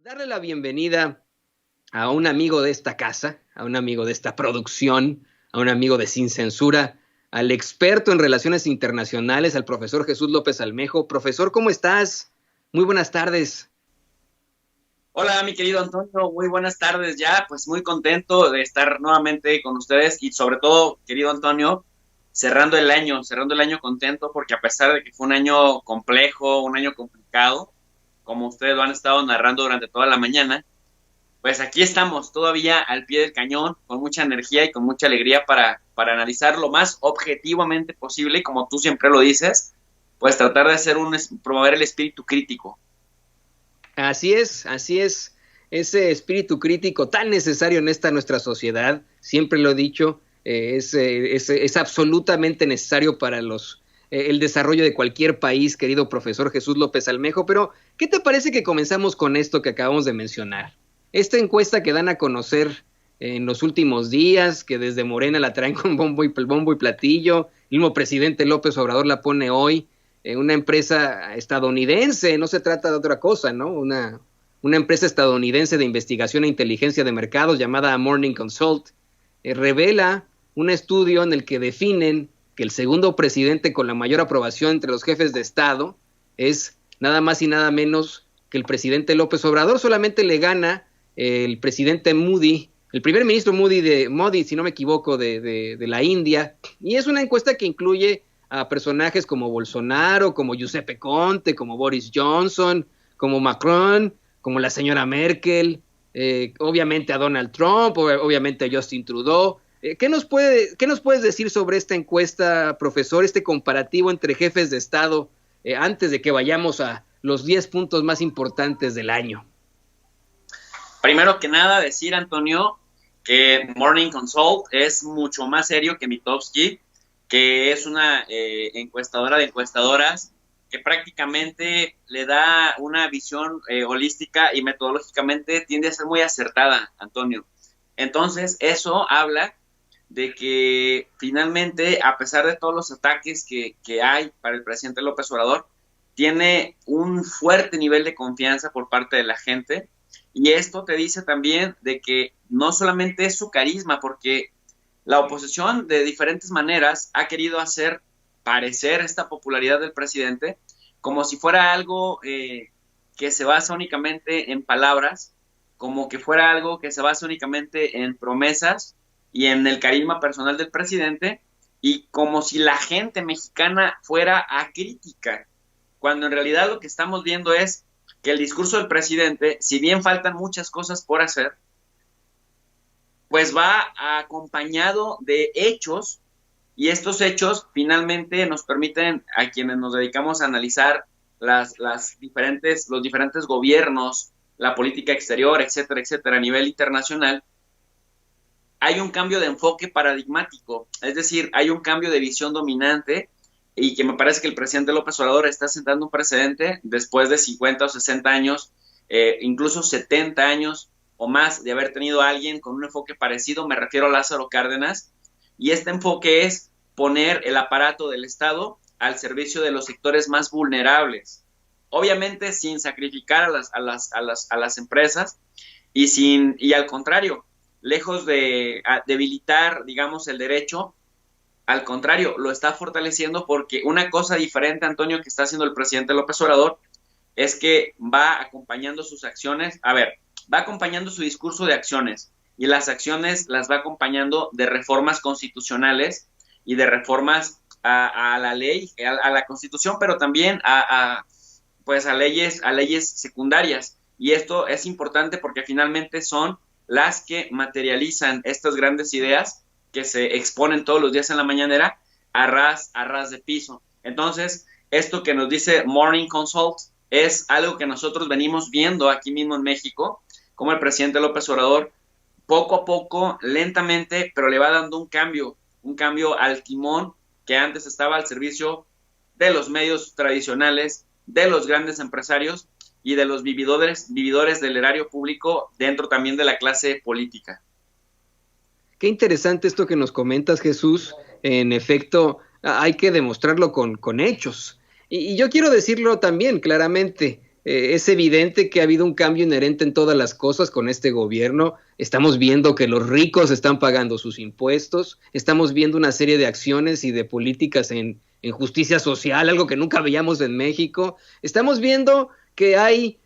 darle la bienvenida a un amigo de esta casa, a un amigo de esta producción, a un amigo de Sin Censura, al experto en relaciones internacionales, al profesor Jesús López Almejo. Profesor, ¿cómo estás? Muy buenas tardes. Hola, mi querido Antonio, muy buenas tardes ya, pues muy contento de estar nuevamente con ustedes y sobre todo, querido Antonio, cerrando el año contento porque a pesar de que fue un año complejo, un año complicado, como ustedes lo han estado narrando durante toda la mañana, pues aquí estamos todavía al pie del cañón, con mucha energía y con mucha alegría para analizar lo más objetivamente posible y como tú siempre lo dices, pues tratar de hacer promover el espíritu crítico. Así es, así es. Ese espíritu crítico tan necesario en esta nuestra sociedad, siempre lo he dicho, es absolutamente necesario para el desarrollo de cualquier país, querido profesor Jesús López Almejo. Pero, ¿qué te parece que comenzamos con esto que acabamos de mencionar? Esta encuesta que dan a conocer en los últimos días, que desde Morena la traen con bombo y platillo, el mismo presidente López Obrador la pone hoy, una empresa estadounidense, no se trata de otra cosa, ¿no? Una empresa estadounidense de investigación e inteligencia de mercados llamada Morning Consult, revela un estudio en el que definen que el segundo presidente con la mayor aprobación entre los jefes de Estado es nada más y nada menos que el presidente López Obrador. Solamente le gana el presidente Modi, el primer ministro Modi, si no me equivoco, de la India. Y es una encuesta que incluye a personajes como Bolsonaro, como Giuseppe Conte, como Boris Johnson, como Macron, como la señora Merkel, obviamente a Donald Trump, obviamente a Justin Trudeau. ¿Qué nos puedes decir sobre esta encuesta, profesor, este comparativo entre jefes de Estado antes de que vayamos a los 10 puntos más importantes del año? Primero que nada, decir, Antonio, que Morning Consult es mucho más serio que Mitofsky, que es una encuestadora de encuestadoras que prácticamente le da una visión holística y metodológicamente tiende a ser muy acertada, Antonio. Entonces, eso habla de que finalmente, a pesar de todos los ataques que hay para el presidente López Obrador, tiene un fuerte nivel de confianza por parte de la gente. Y esto te dice también de que no solamente es su carisma, porque la oposición de diferentes maneras ha querido hacer parecer esta popularidad del presidente como si fuera algo que se basa únicamente en palabras, como que fuera algo que se basa únicamente en promesas y en el carisma personal del presidente, y como si la gente mexicana fuera acrítica, cuando en realidad lo que estamos viendo es que el discurso del presidente, si bien faltan muchas cosas por hacer, pues va acompañado de hechos, y estos hechos finalmente nos permiten a quienes nos dedicamos a analizar los diferentes gobiernos, la política exterior, etcétera, etcétera, a nivel internacional. Hay un cambio de enfoque paradigmático, es decir, hay un cambio de visión dominante, y que me parece que el presidente López Obrador está sentando un precedente después de 50 o 60 años, incluso 70 años o más de haber tenido a alguien con un enfoque parecido. Me refiero a Lázaro Cárdenas, y este enfoque es poner el aparato del Estado al servicio de los sectores más vulnerables, obviamente sin sacrificar a las empresas y al contrario, lejos de debilitar, digamos, el derecho, al contrario, lo está fortaleciendo, porque una cosa diferente, Antonio, que está haciendo el presidente López Obrador es que va acompañando sus acciones, va acompañando su discurso de acciones, y las acciones las va acompañando de reformas constitucionales y de reformas a la ley, a la Constitución, pero también pues a leyes secundarias. Y esto es importante porque finalmente son las que materializan estas grandes ideas que se exponen todos los días en la mañanera a ras de piso. Entonces, esto que nos dice Morning Consult es algo que nosotros venimos viendo aquí mismo en México, como el presidente López Obrador, poco a poco, lentamente, pero le va dando un cambio al timón que antes estaba al servicio de los medios tradicionales, de los grandes empresarios y de los vividores del erario público, dentro también de la clase política. Qué interesante esto que nos comentas, Jesús. En efecto, hay que demostrarlo con hechos. Y yo quiero decirlo también claramente. Es evidente que ha habido un cambio inherente en todas las cosas con este gobierno. Estamos viendo que los ricos están pagando sus impuestos. Estamos viendo una serie de acciones y de políticas en justicia social, algo que nunca veíamos en México. Estamos viendo que hay,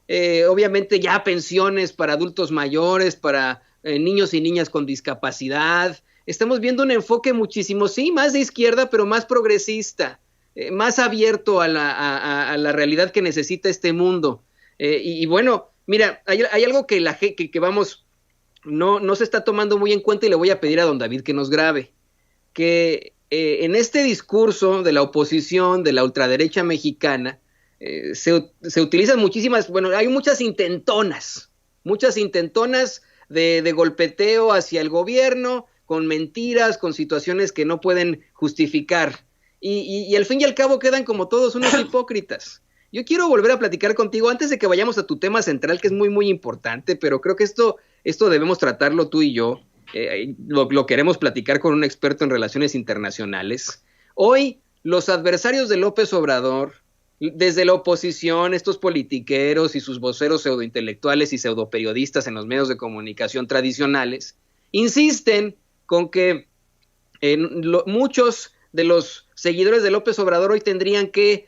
obviamente, ya pensiones para adultos mayores, para niños y niñas con discapacidad. Estamos viendo un enfoque muchísimo, sí, más de izquierda, pero más progresista. Más abierto a la realidad que necesita este mundo. Y bueno, mira, hay algo que vamos, no se está tomando muy en cuenta y le voy a pedir a don David que nos grabe, que en este discurso de la oposición, de la ultraderecha mexicana, se utilizan muchísimas, bueno, hay muchas intentonas de golpeteo hacia el gobierno, con mentiras, con situaciones que no pueden justificar. Y al fin y al cabo quedan como todos unos hipócritas. Yo quiero volver a platicar contigo antes de que vayamos a tu tema central, que es muy, muy importante, pero creo que esto debemos tratarlo tú y yo. Lo queremos platicar con un experto en relaciones internacionales. Hoy, los adversarios de López Obrador, desde la oposición, estos politiqueros y sus voceros pseudointelectuales y pseudoperiodistas en los medios de comunicación tradicionales, insisten con que muchos de los seguidores de López Obrador hoy tendrían que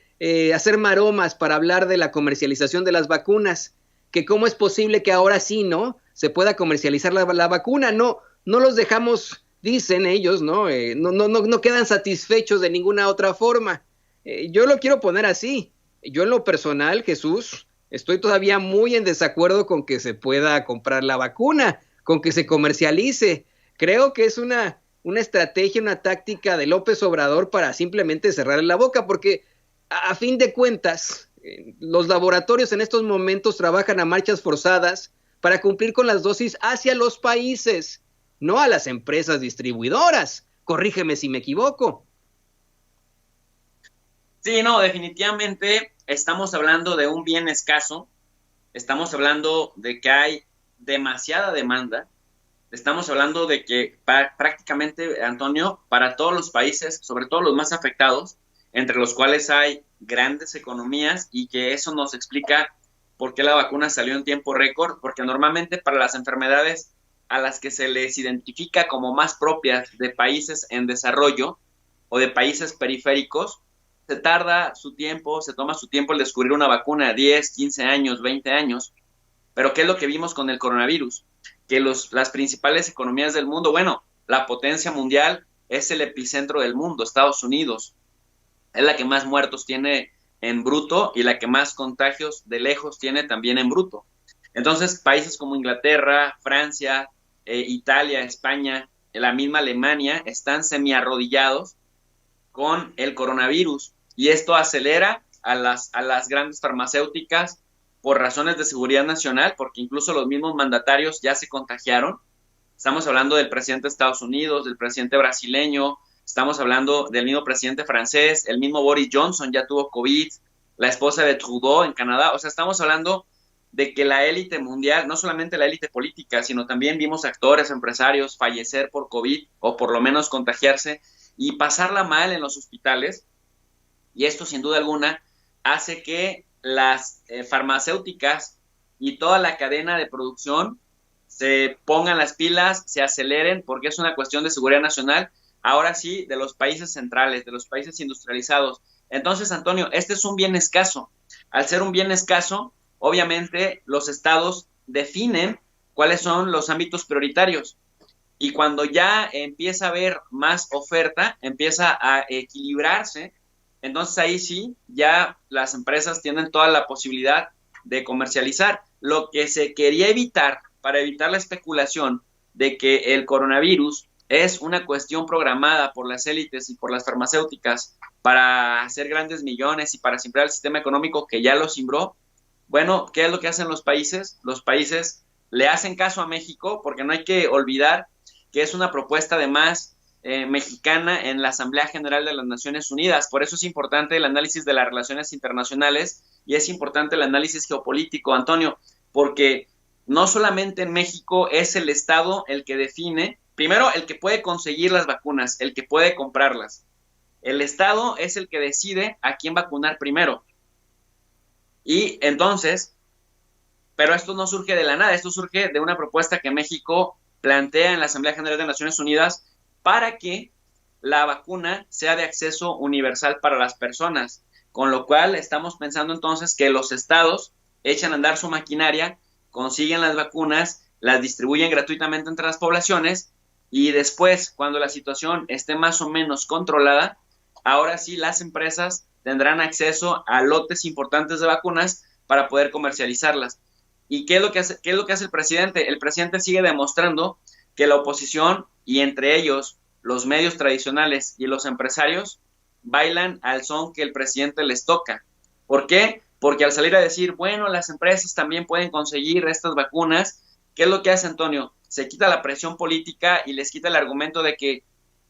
hacer maromas para hablar de la comercialización de las vacunas, que cómo es posible que ahora sí, ¿no?, se pueda comercializar la vacuna. No los dejamos, dicen ellos, ¿no? No quedan satisfechos de ninguna otra forma. Yo lo quiero poner así. Yo en lo personal, Jesús, estoy todavía muy en desacuerdo con que se pueda comprar la vacuna, con que se comercialice. Creo que es una estrategia, una táctica de López Obrador para simplemente cerrar la boca, porque a fin de cuentas, los laboratorios en estos momentos trabajan a marchas forzadas para cumplir con las dosis hacia los países, no a las empresas distribuidoras. Corrígeme si me equivoco. Sí, no, definitivamente estamos hablando de un bien escaso, estamos hablando de que hay demasiada demanda. Estamos hablando de que prácticamente, Antonio, para todos los países, sobre todo los más afectados, entre los cuales hay grandes economías, y que eso nos explica por qué la vacuna salió en tiempo récord, porque normalmente para las enfermedades a las que se les identifica como más propias de países en desarrollo o de países periféricos, se tarda su tiempo, se toma su tiempo el descubrir una vacuna, 10, 15 años, 20 años. Pero ¿qué es lo que vimos con el coronavirus? Que las principales economías del mundo, bueno, la potencia mundial es el epicentro del mundo, Estados Unidos, es la que más muertos tiene en bruto y la que más contagios de lejos tiene también en bruto. Entonces, países como Inglaterra, Francia, Italia, España, la misma Alemania, están semiarrodillados con el coronavirus, y esto acelera a las grandes farmacéuticas por razones de seguridad nacional, porque incluso los mismos mandatarios ya se contagiaron. Estamos hablando del presidente de Estados Unidos, del presidente brasileño, estamos hablando del mismo presidente francés, el mismo Boris Johnson ya tuvo COVID, la esposa de Trudeau en Canadá. O sea, estamos hablando de que la élite mundial, no solamente la élite política, sino también vimos actores, empresarios fallecer por COVID, o por lo menos contagiarse y pasarla mal en los hospitales. Y esto, sin duda alguna, hace que las farmacéuticas y toda la cadena de producción se pongan las pilas, se aceleren, porque es una cuestión de seguridad nacional, ahora sí, de los países centrales, de los países industrializados. Entonces, Antonio, este es un bien escaso. Al ser un bien escaso, obviamente los estados definen cuáles son los ámbitos prioritarios. Y cuando ya empieza a haber más oferta, empieza a equilibrarse, entonces ahí sí, ya las empresas tienen toda la posibilidad de comercializar. Lo que se quería evitar, para evitar la especulación de que el coronavirus es una cuestión programada por las élites y por las farmacéuticas para hacer grandes millones y para simbrar el sistema económico que ya lo simbró. Bueno, ¿qué es lo que hacen los países? Los países le hacen caso a México, porque no hay que olvidar que es una propuesta además mexicana en la Asamblea General de las Naciones Unidas. Por eso es importante el análisis de las relaciones internacionales y es importante el análisis geopolítico, Antonio, porque no solamente en México es el Estado el que define, primero, el que puede conseguir las vacunas, el que puede comprarlas. El Estado es el que decide a quién vacunar primero. Y entonces, pero esto no surge de la nada, esto surge de una propuesta que México plantea en la Asamblea General de Naciones Unidas para que la vacuna sea de acceso universal para las personas, con lo cual estamos pensando entonces que los estados echan a andar su maquinaria, consiguen las vacunas, las distribuyen gratuitamente entre las poblaciones y después, cuando la situación esté más o menos controlada, ahora sí las empresas tendrán acceso a lotes importantes de vacunas para poder comercializarlas. ¿Y qué es lo que hace el presidente? El presidente sigue demostrando que la oposición y entre ellos los medios tradicionales y los empresarios bailan al son que el presidente les toca. ¿Por qué? Porque al salir a decir, bueno, las empresas también pueden conseguir estas vacunas, ¿qué es lo que hace Antonio? Se quita la presión política y les quita el argumento de que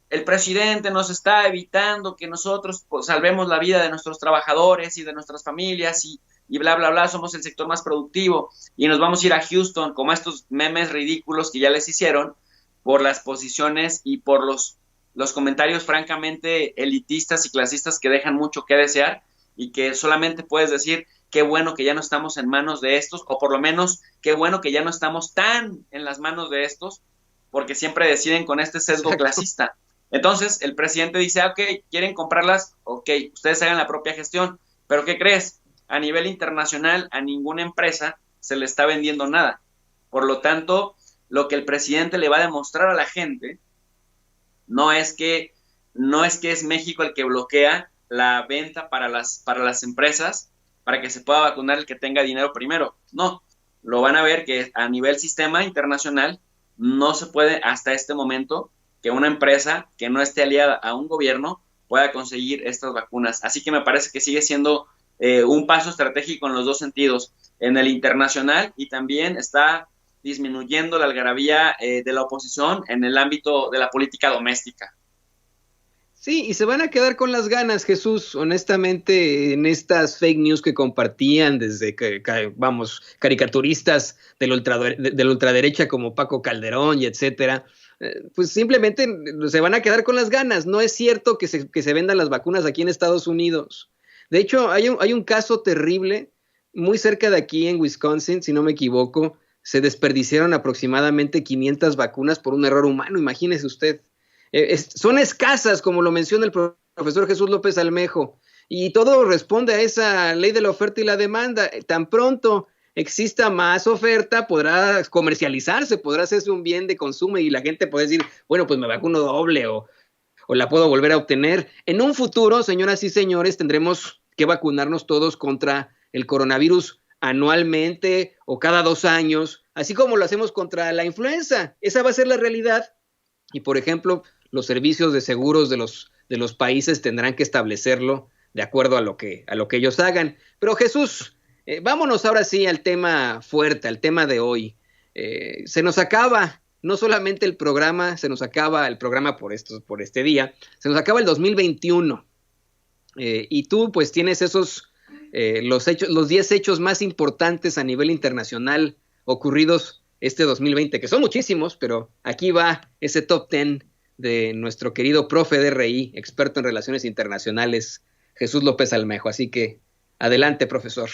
el presidente nos está evitando que nosotros pues, salvemos la vida de nuestros trabajadores y de nuestras familias y bla, bla, bla, somos el sector más productivo y nos vamos a ir a Houston, como estos memes ridículos que ya les hicieron, por las posiciones y por los comentarios francamente elitistas y clasistas que dejan mucho que desear y que solamente puedes decir qué bueno que ya no estamos en manos de estos, o por lo menos qué bueno que ya no estamos tan en las manos de estos, porque siempre deciden con este sesgo Exacto. clasista. Entonces, el presidente dice, ok, ¿quieren comprarlas? Ok, ustedes hagan la propia gestión, pero ¿qué crees? A nivel internacional, a ninguna empresa se le está vendiendo nada. Por lo tanto, lo que el presidente le va a demostrar a la gente no es que es México el que bloquea la venta para las empresas para que se pueda vacunar el que tenga dinero primero. No, lo van a ver que a nivel sistema internacional no se puede hasta este momento que una empresa que no esté aliada a un gobierno pueda conseguir estas vacunas. Así que me parece que sigue siendo un paso estratégico en los dos sentidos, en el internacional y también está disminuyendo la algarabía de la oposición en el ámbito de la política doméstica. Sí, y se van a quedar con las ganas, Jesús, honestamente, en estas fake news que compartían desde vamos, caricaturistas de la ultraderecha como Paco Calderón y etcétera, pues simplemente se van a quedar con las ganas. No es cierto que se vendan las vacunas aquí en Estados Unidos. De hecho, hay un caso terrible muy cerca de aquí en Wisconsin, si no me equivoco, se desperdiciaron aproximadamente 500 vacunas por un error humano, imagínese usted. Son escasas, como lo menciona el profesor Jesús López Almejo, y todo responde a esa ley de la oferta y la demanda. Tan pronto exista más oferta, podrá comercializarse, podrá hacerse un bien de consumo y la gente puede decir, bueno, pues me vacuno doble o la puedo volver a obtener. En un futuro, señoras y señores, tendremos que vacunarnos todos contra el coronavirus anualmente o cada 2 años, así como lo hacemos contra la influenza. Esa va a ser la realidad. Y, por ejemplo, los servicios de seguros de los países tendrán que establecerlo de acuerdo a lo que ellos hagan. Pero Jesús, vámonos ahora sí al tema fuerte, al tema de hoy. Se nos acaba no solamente el programa, se nos acaba el programa por este día, se nos acaba el 2021. Y tú pues tienes los 10 hechos más importantes a nivel internacional ocurridos este 2020, que son muchísimos, pero aquí va ese top 10 de nuestro querido profe de RI, experto en relaciones internacionales, Jesús López Almejo. Así que adelante, profesor.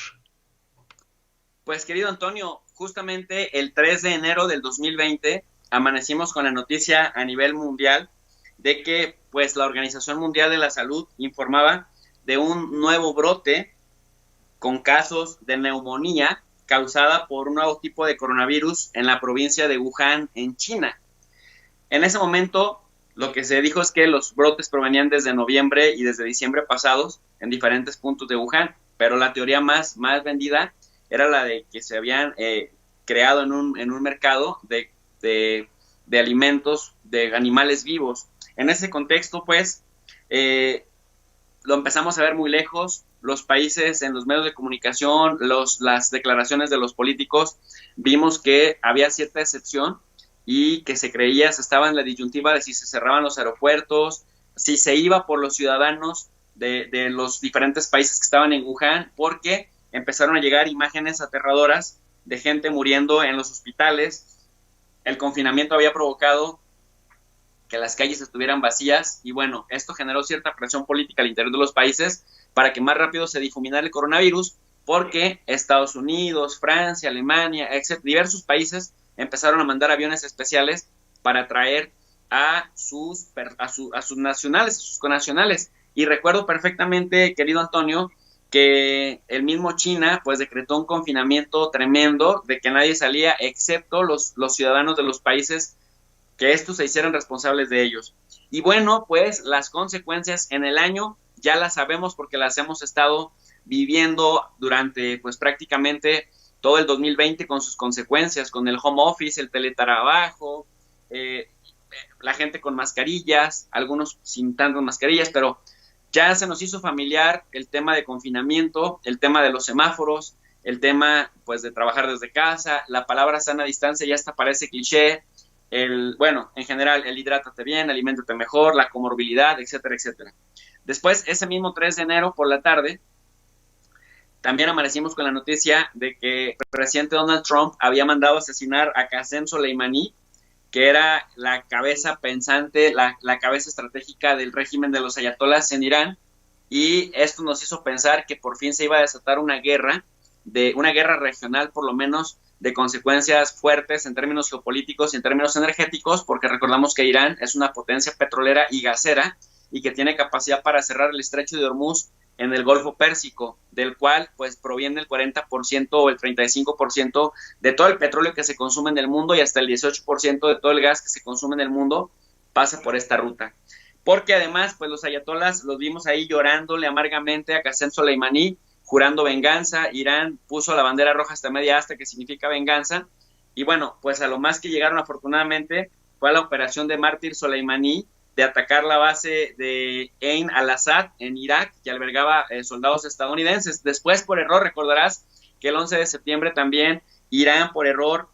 Pues querido Antonio, justamente el 3 de enero del 2020 amanecimos con la noticia a nivel mundial de que pues la Organización Mundial de la Salud informaba de un nuevo brote con casos de neumonía causada por un nuevo tipo de coronavirus en la provincia de Wuhan, en China. En ese momento, lo que se dijo es que los brotes provenían desde noviembre y desde diciembre pasados en diferentes puntos de Wuhan, pero la teoría más vendida era la de que se habían creado en un mercado de alimentos de animales vivos. En ese contexto, pues, lo empezamos a ver muy lejos. Los países en los medios de comunicación, las declaraciones de los políticos, vimos que había cierta excepción y que se estaba en la disyuntiva de si se cerraban los aeropuertos, si se iba por los ciudadanos de los diferentes países que estaban en Wuhan, porque empezaron a llegar imágenes aterradoras de gente muriendo en los hospitales. El confinamiento había provocado que las calles estuvieran vacías y bueno, esto generó cierta presión política al interior de los países para que más rápido se difuminara el coronavirus porque Estados Unidos, Francia, Alemania, etc., diversos países empezaron a mandar aviones especiales para traer a sus nacionales, a sus connacionales. Y recuerdo perfectamente, querido Antonio, que el mismo China pues decretó un confinamiento tremendo de que nadie salía excepto los ciudadanos de los países que estos se hicieran responsables de ellos. Y bueno, pues las consecuencias en el año ya las sabemos porque las hemos estado viviendo durante pues prácticamente todo el 2020 con sus consecuencias, con el home office, el teletrabajo, la gente con mascarillas, algunos sin tantas mascarillas, pero ya se nos hizo familiar el tema de confinamiento, el tema de los semáforos, el tema pues de trabajar desde casa, la palabra sana distancia ya hasta parece cliché, bueno, en general, el hidrátate bien, aliméntate mejor, la comorbilidad, etcétera, etcétera. Después, ese mismo 3 de enero por la tarde, también amanecimos con la noticia de que el presidente Donald Trump había mandado asesinar a Qasem Soleimani, que era la cabeza pensante, la cabeza estratégica del régimen de los ayatolás en Irán, y esto nos hizo pensar que por fin se iba a desatar una guerra regional por lo menos, de consecuencias fuertes en términos geopolíticos y en términos energéticos, porque recordamos que Irán es una potencia petrolera y gasera y que tiene capacidad para cerrar el estrecho de Hormuz en el Golfo Pérsico, del cual pues proviene el 40% o el 35% de todo el petróleo que se consume en el mundo y hasta el 18% de todo el gas que se consume en el mundo pasa por esta ruta. Porque además pues los ayatolás los vimos ahí llorándole amargamente a Qasem Soleimani, jurando venganza. Irán puso la bandera roja hasta media asta, que significa venganza, y bueno, pues a lo más que llegaron afortunadamente fue a la operación de Mártir Soleimani, de atacar la base de Ain al-Assad en Irak, que albergaba soldados estadounidenses. Después, por error, recordarás que el 11 de septiembre también Irán, por error,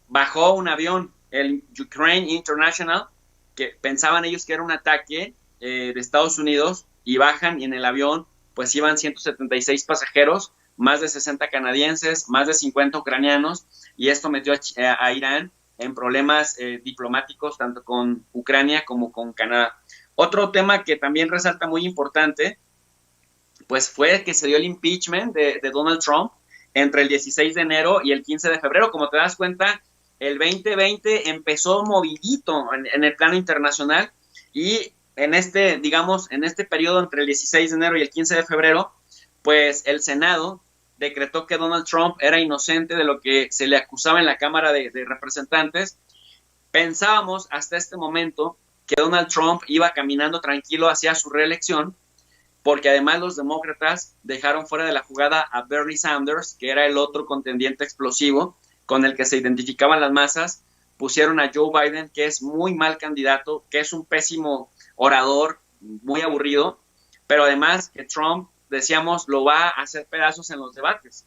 bajó un avión, el Ukraine International, que pensaban ellos que era un ataque de Estados Unidos, y bajan, y en el avión pues iban 176 pasajeros, más de 60 canadienses, más de 50 ucranianos, y esto metió a Irán en problemas diplomáticos tanto con Ucrania como con Canadá. Otro tema que también resalta muy importante, pues fue que se dio el impeachment de Donald Trump entre el 16 de enero y el 15 de febrero. Como te das cuenta, el 2020 empezó movidito en el plano internacional, y en este periodo entre el 16 de enero y el 15 de febrero, pues el Senado decretó que Donald Trump era inocente de lo que se le acusaba en la Cámara de Representantes. Pensábamos hasta este momento que Donald Trump iba caminando tranquilo hacia su reelección, porque además los demócratas dejaron fuera de la jugada a Bernie Sanders, que era el otro contendiente explosivo con el que se identificaban las masas. Pusieron a Joe Biden, que es muy mal candidato, que es un pésimo orador, muy aburrido, pero además que Trump, decíamos, lo va a hacer pedazos en los debates.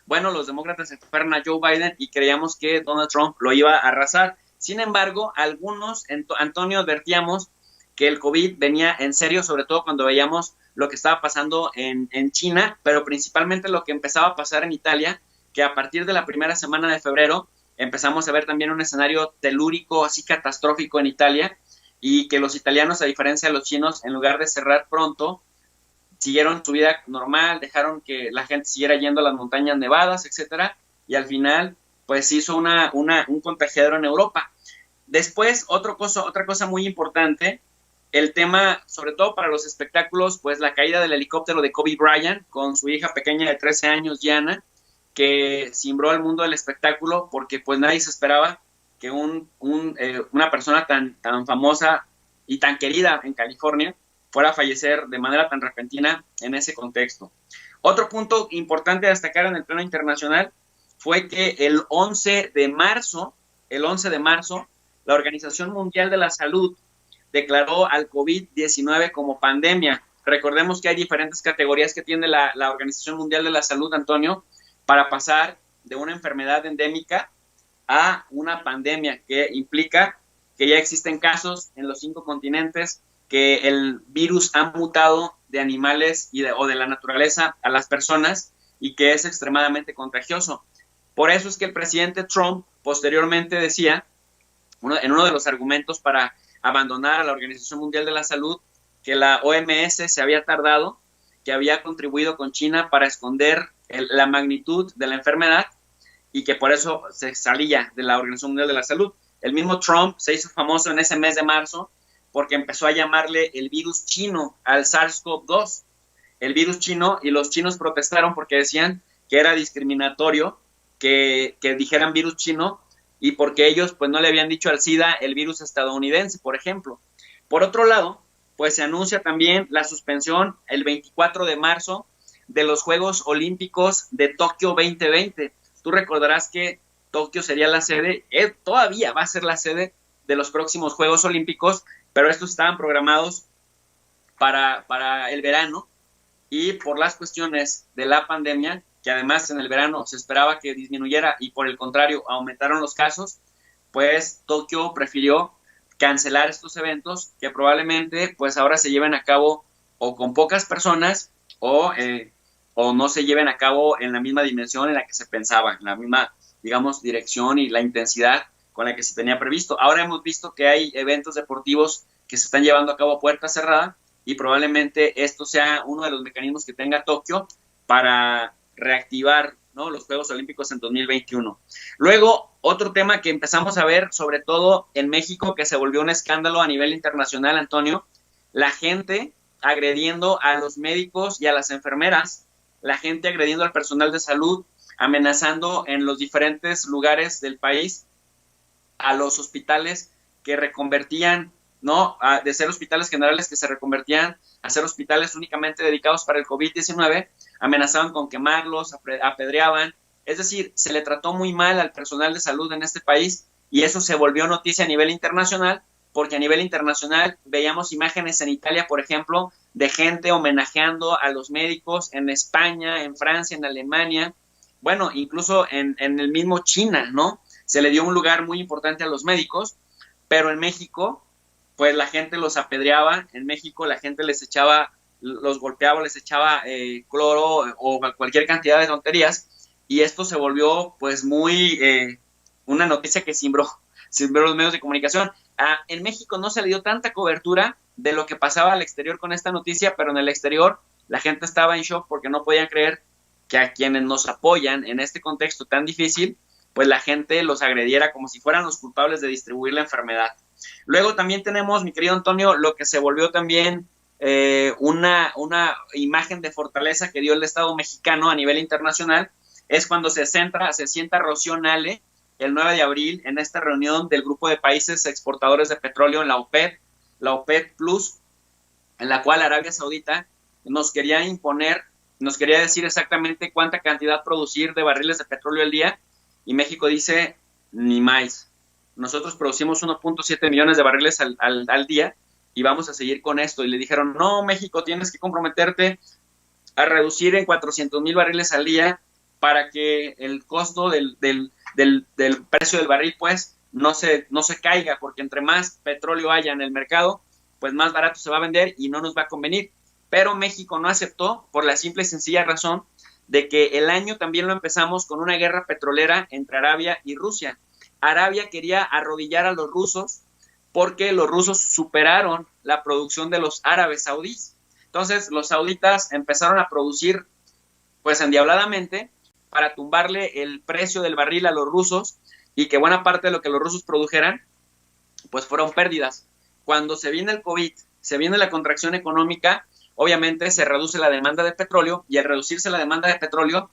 Bueno, los demócratas se fueron a Joe Biden y creíamos que Donald Trump lo iba a arrasar. Sin embargo, algunos, Antonio, advertíamos que el COVID venía en serio, sobre todo cuando veíamos lo que estaba pasando en China, pero principalmente lo que empezaba a pasar en Italia, que a partir de la primera semana de febrero empezamos a ver también un escenario telúrico así catastrófico en Italia, y que los italianos, a diferencia de los chinos, en lugar de cerrar pronto, siguieron su vida normal, dejaron que la gente siguiera yendo a las montañas nevadas, etcétera, y al final pues hizo un contagiadero en Europa. Después, otra cosa muy importante, el tema, sobre todo para los espectáculos, pues la caída del helicóptero de Kobe Bryant con su hija pequeña de 13 años, Gianna, que cimbró al mundo del espectáculo, porque pues nadie se esperaba que una persona tan famosa y tan querida en California fuera a fallecer de manera tan repentina en ese contexto. Otro punto importante a destacar en el plano internacional fue que el 11 de marzo, la Organización Mundial de la Salud declaró al COVID-19 como pandemia. Recordemos que hay diferentes categorías que tiene la Organización Mundial de la Salud, Antonio, para pasar de una enfermedad endémica a una pandemia, que implica que ya existen casos en los 5 continentes, que el virus ha mutado de animales o de la naturaleza a las personas, y que es extremadamente contagioso. Por eso es que el presidente Trump posteriormente decía, en uno de los argumentos para abandonar a la Organización Mundial de la Salud, que la OMS se había tardado que había contribuido con China para esconder la magnitud de la enfermedad y que por eso se salía de la Organización Mundial de la Salud. El mismo Trump se hizo famoso en ese mes de marzo porque empezó a llamarle el virus chino al SARS-CoV-2, el virus chino, y los chinos protestaron porque decían que era discriminatorio que dijeran virus chino y porque ellos pues no le habían dicho al SIDA el virus estadounidense, por ejemplo. Por otro lado, pues se anuncia también la suspensión el 24 de marzo de los Juegos Olímpicos de Tokio 2020. Tú recordarás que Tokio sería la sede, todavía va a ser la sede de los próximos Juegos Olímpicos, pero estos estaban programados para el verano y por las cuestiones de la pandemia, que además en el verano se esperaba que disminuyera y por el contrario aumentaron los casos, pues Tokio prefirió cancelar estos eventos que probablemente pues ahora se lleven a cabo o con pocas personas o no se lleven a cabo en la misma dimensión en la que se pensaba, en la misma, digamos, dirección y la intensidad con la que se tenía previsto. Ahora hemos visto que hay eventos deportivos que se están llevando a cabo a puerta cerrada y probablemente esto sea uno de los mecanismos que tenga Tokio para reactivar, ¿no?, los Juegos Olímpicos en 2021. Luego, otro tema que empezamos a ver, sobre todo en México, que se volvió un escándalo a nivel internacional, Antonio, la gente agrediendo a los médicos y a las enfermeras, la gente agrediendo al personal de salud, amenazando en los diferentes lugares del país a los hospitales que reconvertían, ¿no?, de ser hospitales generales que se reconvertían a ser hospitales únicamente dedicados para el COVID-19, amenazaban con quemarlos, apedreaban. Es decir, se le trató muy mal al personal de salud en este país y eso se volvió noticia a nivel internacional, porque a nivel internacional veíamos imágenes en Italia, por ejemplo, de gente homenajeando a los médicos en España, en Francia, en Alemania, bueno, incluso en el mismo China, ¿no? Se le dio un lugar muy importante a los médicos, pero en México, pues la gente los apedreaba, en México la gente les echaba, los golpeaba, les echaba cloro o cualquier cantidad de tonterías, y esto se volvió pues muy una noticia que cimbró los medios de comunicación. En México no se le dio tanta cobertura de lo que pasaba al exterior con esta noticia, pero en el exterior la gente estaba en shock porque no podían creer que a quienes nos apoyan en este contexto tan difícil, pues la gente los agrediera como si fueran los culpables de distribuir la enfermedad. Luego también tenemos, mi querido Antonio, lo que se volvió también una imagen de fortaleza que dio el Estado mexicano a nivel internacional, es cuando se sienta Rocío Nale el 9 de abril en esta reunión del grupo de países exportadores de petróleo en la OPEP Plus, en la cual Arabia Saudita nos quería decir exactamente cuánta cantidad producir de barriles de petróleo al día, y México dice, ni más. Nosotros producimos 1.7 millones de barriles al día y vamos a seguir con esto. Y le dijeron, no, México, tienes que comprometerte a reducir en 400,000 barriles al día para que el costo del precio del barril, pues, no se caiga, porque entre más petróleo haya en el mercado, pues más barato se va a vender y no nos va a convenir. Pero México no aceptó por la simple y sencilla razón de que el año también lo empezamos con una guerra petrolera entre Arabia y Rusia. Arabia quería arrodillar a los rusos porque los rusos superaron la producción de los árabes saudíes. Entonces los sauditas empezaron a producir pues endiabladamente para tumbarle el precio del barril a los rusos y que buena parte de lo que los rusos produjeran pues fueron pérdidas. Cuando se viene el COVID, se viene la contracción económica, obviamente se reduce la demanda de petróleo y al reducirse la demanda de petróleo,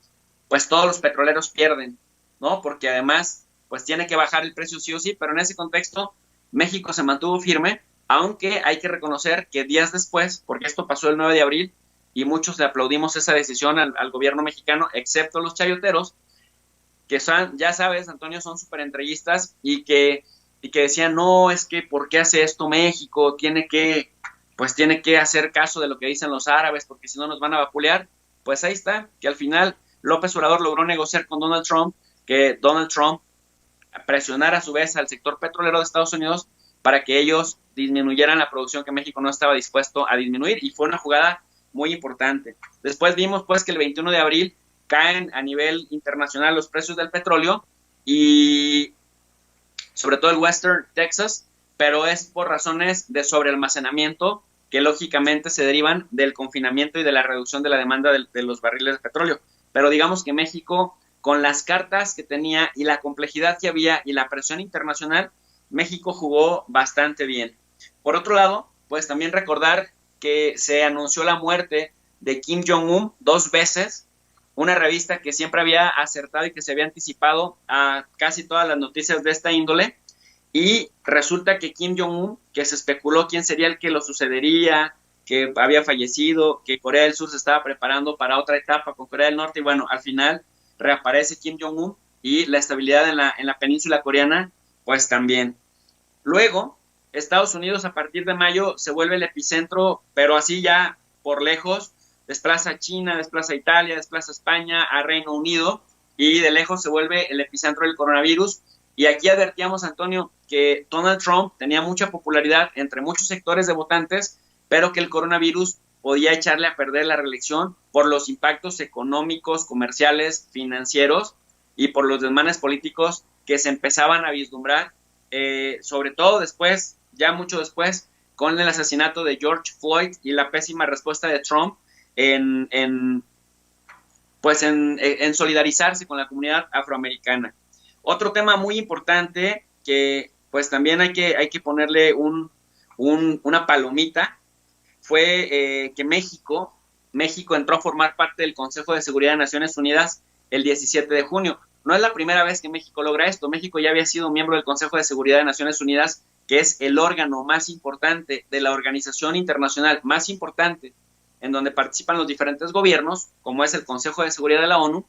pues todos los petroleros pierden, ¿no? Porque además, pues tiene que bajar el precio sí o sí, pero en ese contexto México se mantuvo firme, aunque hay que reconocer que días después, porque esto pasó el 9 de abril y muchos le aplaudimos esa decisión al gobierno mexicano, excepto los chayoteros, que son, ya sabes, Antonio, son súper entreguistas y que decían, no, es que ¿por qué hace esto México? Tiene que hacer caso de lo que dicen los árabes, porque si no nos van a vapulear. Pues ahí está, que al final López Obrador logró negociar con Donald Trump, que Donald Trump presionara a su vez al sector petrolero de Estados Unidos para que ellos disminuyeran la producción que México no estaba dispuesto a disminuir, y fue una jugada muy importante. Después vimos pues que el 21 de abril caen a nivel internacional los precios del petróleo y sobre todo el Western Texas, pero es por razones de sobrealmacenamiento que lógicamente se derivan del confinamiento y de la reducción de la demanda de los barriles de petróleo. Pero digamos que México, con las cartas que tenía y la complejidad que había y la presión internacional, México jugó bastante bien. Por otro lado, pues también recordar que se anunció la muerte de Kim Jong-un 2 veces, una revista que siempre había acertado y que se había anticipado a casi todas las noticias de esta índole, y resulta que Kim Jong-un, que se especuló quién sería el que lo sucedería, que había fallecido, que Corea del Sur se estaba preparando para otra etapa con Corea del Norte, y bueno, al final reaparece Kim Jong-un y la estabilidad en la península coreana, pues también. Luego, Estados Unidos a partir de mayo se vuelve el epicentro, pero así ya por lejos, desplaza a China, desplaza a Italia, desplaza a España, a Reino Unido, y de lejos se vuelve el epicentro del coronavirus. Y aquí advertíamos, Antonio, que Donald Trump tenía mucha popularidad entre muchos sectores de votantes, pero que el coronavirus podía echarle a perder la reelección por los impactos económicos, comerciales, financieros y por los desmanes políticos que se empezaban a vislumbrar, sobre todo después, ya mucho después, con el asesinato de George Floyd y la pésima respuesta de Trump en solidarizarse con la comunidad afroamericana. Otro tema muy importante que pues también hay que ponerle una palomita fue que México entró a formar parte del Consejo de Seguridad de Naciones Unidas el 17 de junio. No es la primera vez que México logra esto. México ya había sido miembro del Consejo de Seguridad de Naciones Unidas, que es el órgano más importante de la organización internacional más importante, en donde participan los diferentes gobiernos, como es el Consejo de Seguridad de la ONU,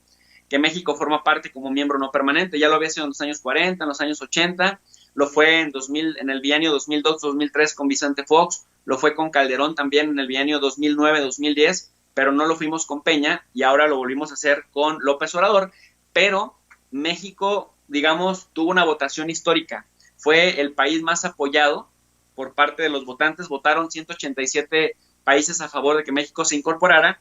que México forma parte como miembro no permanente. Ya lo había sido en los años 40, en los años 80, lo fue en el bienio 2002-2003 con Vicente Fox, lo fue con Calderón también en el bienio 2009-2010, pero no lo fuimos con Peña y ahora lo volvimos a hacer con López Obrador. Pero México, digamos, tuvo una votación histórica. Fue el país más apoyado por parte de los votantes. Votaron 187 países a favor de que México se incorporara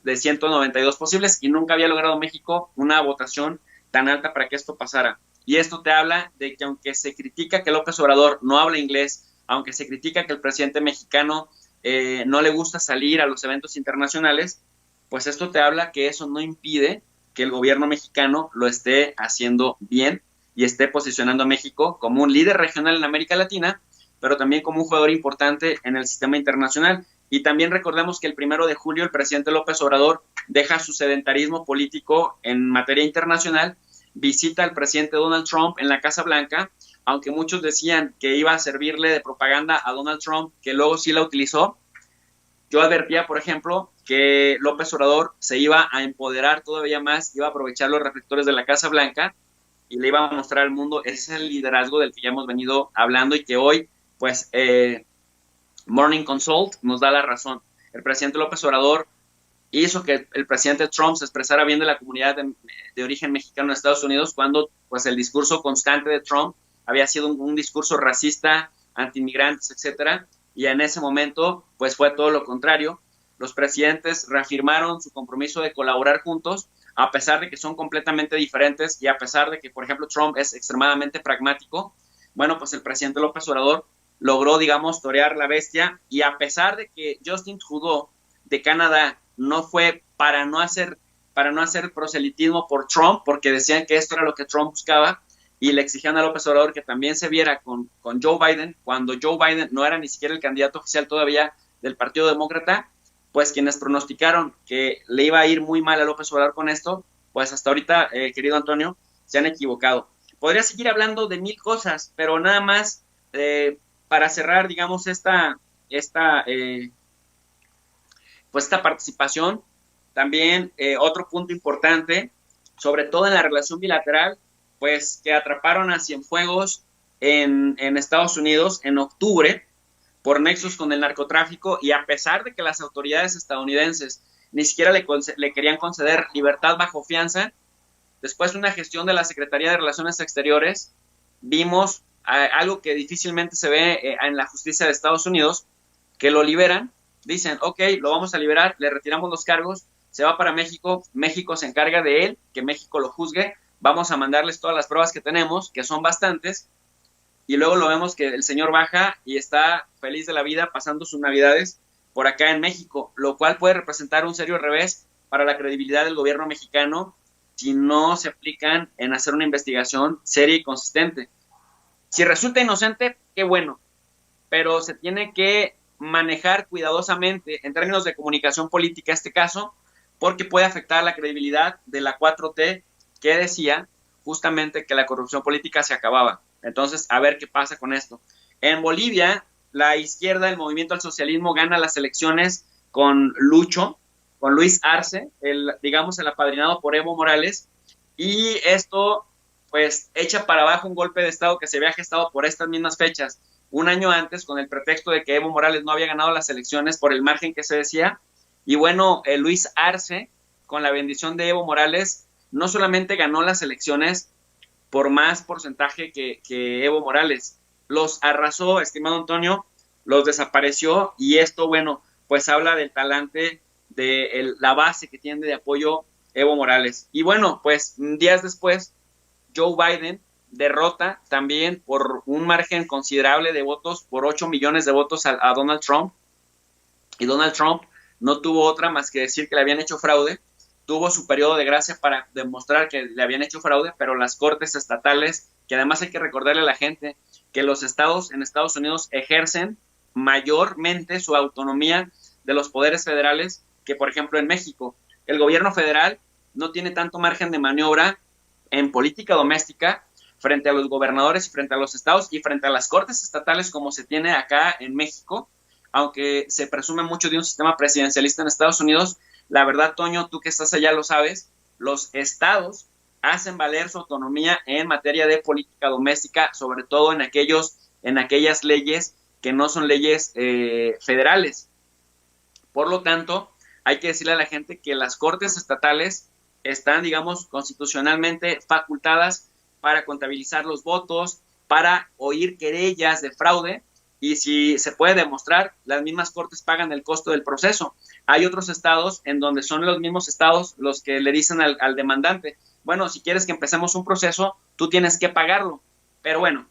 de 192 posibles, y nunca había logrado México una votación tan alta para que esto pasara. Y esto te habla de que aunque se critica que López Obrador no habla inglés, aunque se critica que el presidente mexicano no le gusta salir a los eventos internacionales, pues esto te habla que eso no impide que el gobierno mexicano lo esté haciendo bien y esté posicionando a México como un líder regional en América Latina, pero también como un jugador importante en el sistema internacional. Y también recordemos que el 1 de julio el presidente López Obrador deja su sedentarismo político en materia internacional, visita al presidente Donald Trump en la Casa Blanca, aunque muchos decían que iba a servirle de propaganda a Donald Trump, que luego sí la utilizó. Yo advertía, por ejemplo, que López Obrador se iba a empoderar todavía más, iba a aprovechar los reflectores de la Casa Blanca y le iba a mostrar al mundo ese liderazgo del que ya hemos venido hablando y que hoy, pues, Morning Consult nos da la razón. El presidente López Obrador hizo que el presidente Trump se expresara bien de la comunidad de origen mexicano en Estados Unidos, cuando pues el discurso constante de Trump había sido un discurso racista, antiinmigrantes, etcétera, y en ese momento pues fue todo lo contrario. Los presidentes reafirmaron su compromiso de colaborar juntos, a pesar de que son completamente diferentes y a pesar de que, por ejemplo, Trump es extremadamente pragmático. Bueno, pues el presidente López Obrador logró, digamos, torear la bestia, y a pesar de que Justin Trudeau de Canadá no fue para no hacer proselitismo por Trump, porque decían que esto era lo que Trump buscaba, y le exigían a López Obrador que también se viera con Joe Biden, cuando Joe Biden no era ni siquiera el candidato oficial todavía del Partido Demócrata, pues quienes pronosticaron que le iba a ir muy mal a López Obrador con esto, pues hasta ahorita, querido Antonio, se han equivocado. Podría seguir hablando de mil cosas, pero nada más para cerrar, digamos, esta participación. También otro punto importante, sobre todo en la relación bilateral, pues que atraparon a Cienfuegos en Estados Unidos en octubre por nexos con el narcotráfico, y a pesar de que las autoridades estadounidenses ni siquiera le querían conceder libertad bajo fianza, después de una gestión de la Secretaría de Relaciones Exteriores, vimos algo que difícilmente se ve en la justicia de Estados Unidos, que lo liberan, dicen, ok, lo vamos a liberar, le retiramos los cargos, se va para México, México se encarga de él, que México lo juzgue, vamos a mandarles todas las pruebas que tenemos, que son bastantes, y luego lo vemos que el señor baja y está feliz de la vida pasando sus navidades por acá en México, lo cual puede representar un serio revés para la credibilidad del gobierno mexicano si no se aplican en hacer una investigación seria y consistente. Si resulta inocente, qué bueno, pero se tiene que manejar cuidadosamente en términos de comunicación política este caso, porque puede afectar la credibilidad de la 4T, que decía justamente que la corrupción política se acababa. Entonces, a ver qué pasa con esto. En Bolivia, la izquierda, el movimiento al socialismo, gana las elecciones con Luis Arce, digamos el apadrinado por Evo Morales, y esto pues echa para abajo un golpe de Estado que se había gestado por estas mismas fechas, un año antes, con el pretexto de que Evo Morales no había ganado las elecciones por el margen que se decía. Y bueno, Luis Arce, con la bendición de Evo Morales, no solamente ganó las elecciones por más porcentaje que Evo Morales, los arrasó, estimado Antonio, los desapareció, y esto, bueno, pues habla del talante, de la base que tiene de apoyo Evo Morales. Y bueno, pues días después, Joe Biden derrota también por un margen considerable de votos, por 8 millones de votos a Donald Trump, y Donald Trump no tuvo otra más que decir que le habían hecho fraude. Tuvo su periodo de gracia para demostrar que le habían hecho fraude, pero las cortes estatales, que además hay que recordarle a la gente que los estados en Estados Unidos ejercen mayormente su autonomía de los poderes federales que, por ejemplo, en México. El gobierno federal no tiene tanto margen de maniobra en política doméstica frente a los gobernadores y frente a los estados y frente a las cortes estatales como se tiene acá en México, aunque se presume mucho de un sistema presidencialista en Estados Unidos. La verdad, Toño, tú que estás allá lo sabes, los estados hacen valer su autonomía en materia de política doméstica, sobre todo en aquellas leyes que no son leyes federales. Por lo tanto, hay que decirle a la gente que las cortes estatales están, digamos, constitucionalmente facultadas para contabilizar los votos, para oír querellas de fraude, y si se puede demostrar, las mismas cortes pagan el costo del proceso. Hay otros estados en donde son los mismos estados los que le dicen al demandante, bueno, si quieres que empecemos un proceso, tú tienes que pagarlo. Pero bueno,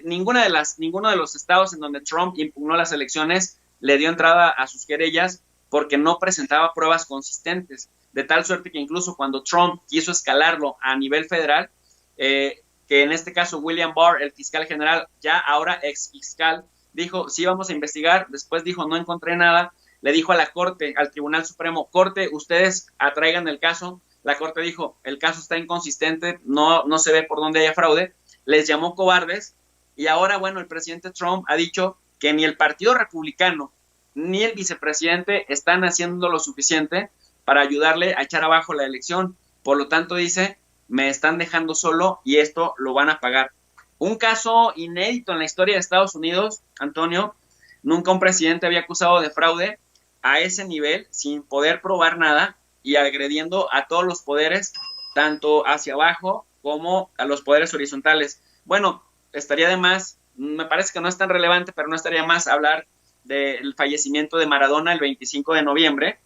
ninguno de los estados en donde Trump impugnó las elecciones le dio entrada a sus querellas porque no presentaba pruebas consistentes, de tal suerte que incluso cuando Trump quiso escalarlo a nivel federal, que en este caso William Barr, el fiscal general, ya ahora ex fiscal, dijo, sí, vamos a investigar, después dijo, no encontré nada, le dijo a la Corte, al Tribunal Supremo, Corte, ustedes atraigan el caso. La Corte dijo, el caso está inconsistente, no se ve por dónde haya fraude, les llamó cobardes, y ahora, bueno, el presidente Trump ha dicho que ni el Partido Republicano ni el vicepresidente están haciendo lo suficiente para ayudarle a echar abajo la elección. Por lo tanto, dice, me están dejando solo y esto lo van a pagar. Un caso inédito en la historia de Estados Unidos, Antonio. Nunca un presidente había acusado de fraude a ese nivel, sin poder probar nada y agrediendo a todos los poderes, tanto hacia abajo como a los poderes horizontales. Bueno, estaría de más, me parece que no es tan relevante, pero no estaría más hablar del fallecimiento de Maradona el 25 de noviembre,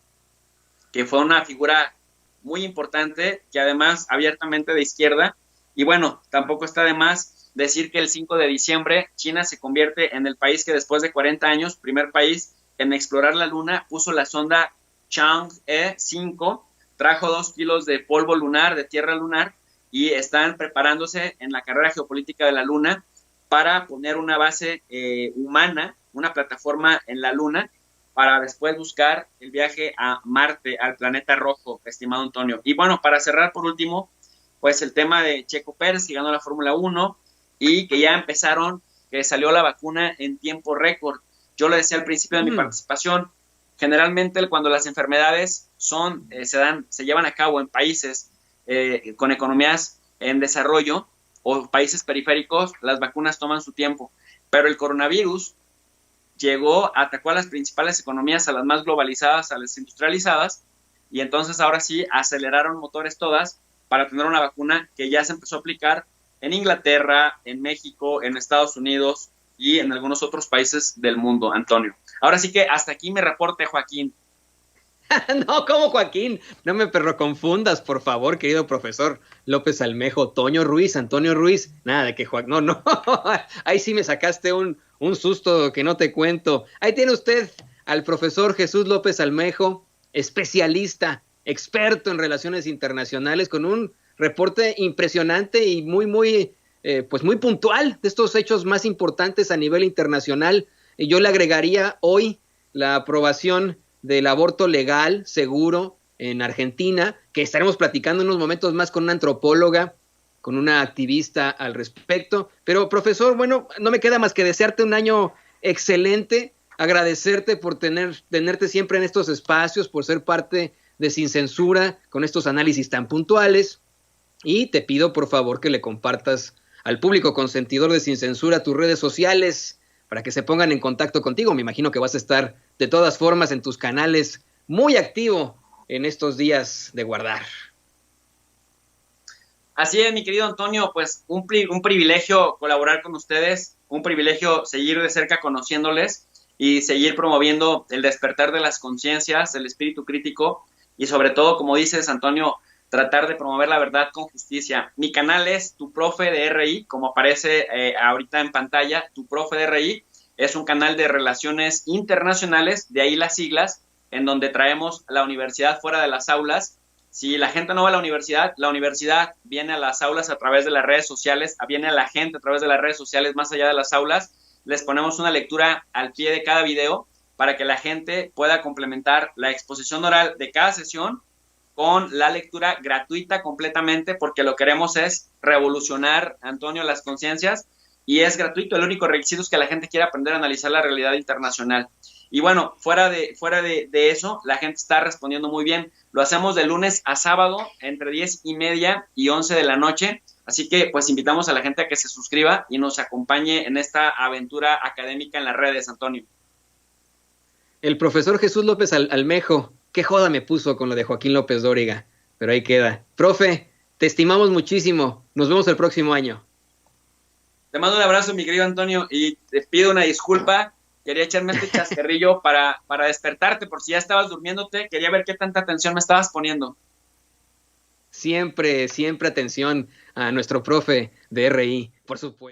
que fue una figura muy importante, que además abiertamente de izquierda. Y bueno, tampoco está de más decir que el 5 de diciembre China se convierte en el país que después de 40 años, primer país en explorar la luna, puso la sonda Chang'e 5, trajo 2 kilos de polvo lunar, de tierra lunar, y están preparándose en la carrera geopolítica de la luna para poner una base humana, una plataforma en la luna, para después buscar el viaje a Marte, al planeta rojo, estimado Antonio. Y bueno, para cerrar por último, pues el tema de Checo Pérez, que ganó la Fórmula 1 y que ya empezaron, que salió la vacuna en tiempo récord. Yo lo decía al principio de mi participación, generalmente cuando las enfermedades se llevan a cabo en países con economías en desarrollo o países periféricos, las vacunas toman su tiempo. Pero el coronavirus atacó a las principales economías, a las más globalizadas, a las industrializadas, y entonces ahora sí aceleraron motores todas para tener una vacuna que ya se empezó a aplicar en Inglaterra, en México, en Estados Unidos y en algunos otros países del mundo, Antonio. Ahora sí que hasta aquí mi reporte, Joaquín. No, ¿cómo Joaquín? No me perro confundas, por favor, querido profesor López Almejo. Toño Ruiz, Antonio Ruiz. Nada de que Joaquín. No, no. Ahí sí me sacaste un susto que no te cuento. Ahí tiene usted al profesor Jesús López Almejo, especialista, experto en relaciones internacionales, con un reporte impresionante y pues muy puntual de estos hechos más importantes a nivel internacional. Y yo le agregaría hoy la aprobación del aborto legal, seguro, en Argentina, que estaremos platicando en unos momentos más con una antropóloga, con una activista al respecto. Pero, profesor, bueno, no me queda más que desearte un año excelente, agradecerte por tenerte siempre en estos espacios, por ser parte de Sin Censura, con estos análisis tan puntuales, y te pido, por favor, que le compartas al público consentidor de Sin Censura tus redes sociales, para que se pongan en contacto contigo. Me imagino que vas a estar de todas formas en tus canales muy activo en estos días de guardar. Así es, mi querido Antonio, pues un privilegio colaborar con ustedes, un privilegio seguir de cerca conociéndoles y seguir promoviendo el despertar de las conciencias, el espíritu crítico y sobre todo, como dices, Antonio, tratar de promover la verdad con justicia. Mi canal es Tu Profe de RI, como aparece ahorita en pantalla. Tu Profe de RI es un canal de relaciones internacionales, de ahí las siglas, en donde traemos la universidad fuera de las aulas. Si la gente no va a la universidad viene a las aulas a través de las redes sociales, viene a la gente a través de las redes sociales más allá de las aulas. Les ponemos una lectura al pie de cada video para que la gente pueda complementar la exposición oral de cada sesión con la lectura gratuita completamente, porque lo que queremos es revolucionar, Antonio, las conciencias, y es gratuito. El único requisito es que la gente quiera aprender a analizar la realidad internacional. Y bueno, fuera de eso, la gente está respondiendo muy bien. Lo hacemos de lunes a sábado, entre 10:30 y 11 de la noche. Así que pues invitamos a la gente a que se suscriba y nos acompañe en esta aventura académica en las redes, Antonio. El profesor Jesús López Almejo, qué joda me puso con lo de Joaquín López Dóriga, pero ahí queda. Profe, te estimamos muchísimo. Nos vemos el próximo año. Te mando un abrazo, mi querido Antonio, y te pido una disculpa. Quería echarme este chascarrillo para despertarte, por si ya estabas durmiéndote. Quería ver qué tanta atención me estabas poniendo. Siempre, siempre atención a nuestro profe de RI, por supuesto.